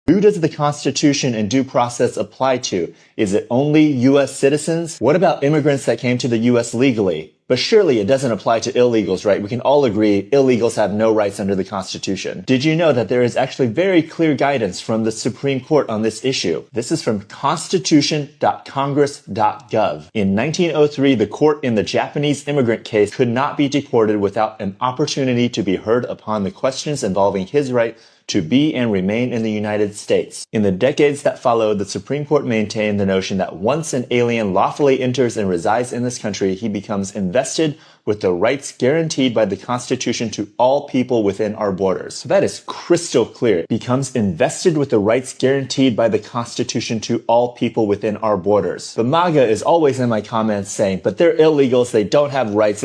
Who does the Constitution and due process apply to? Is it only U.S. citizens? What about immigrants that came to the U.S. legally? But surely it doesn't apply to illegals, right? We can all agree illegals have no rights under the Constitution. Did you know that there is actually very clear guidance from the Supreme Court on this issue? This is from constitution.congress.gov. In 1903, the court in the Japanese immigrant case could not be deported without an opportunity to be heard upon the questions involving his right to be and remain in the United States. In the decades that followed, the Supreme Court maintained the notion that once an alien lawfully enters and resides in this country, he becomes invested with the rights guaranteed by the Constitution to all people within our borders. So that is crystal clear. Becomes invested with the rights guaranteed by the Constitution to all people within our borders. But MAGA is always in my comments saying, but they're illegals, they don't have rights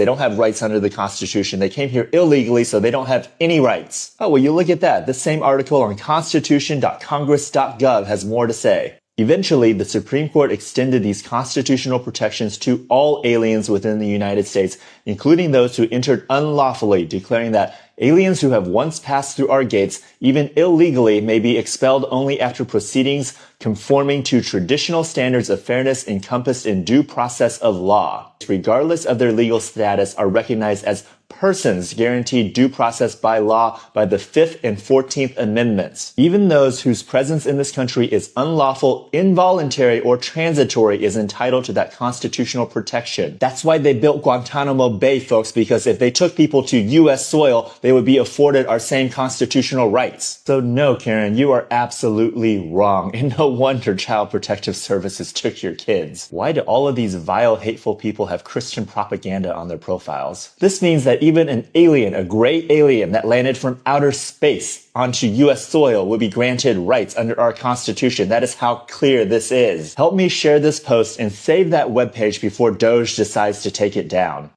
under the Constitution. They came here illegally, so they don't have any rights. Oh, well, you look at that. The same article on constitution.congress.gov has more to say. Eventually, the Supreme Court extended these constitutional protections to all aliens within the United States, including those who entered unlawfully, declaring that aliens who have once passed through our gates, even illegally, may be expelled only after proceedings conforming to traditional standards of fairness encompassed in due process of law, regardless of their legal status, are recognized as persons guaranteed due process by law by the 5th and 14th Amendments. Even those whose presence in this country is unlawful, involuntary, or transitory is entitled to that constitutional protection. That's why they built Guantanamo Bay, folks, because if they took people to U.S. soil, they would be afforded our same constitutional rights. So no, Karen, you are absolutely wrong, and no wonder Child Protective Services took your kids. Why do all of these vile, hateful people have Christian propaganda on their profiles? This means that even an alien, a gray alien that landed from outer space onto U.S. soil would be granted rights under our Constitution. That is how clear this is. Help me share this post and save that webpage before Doge decides to take it down.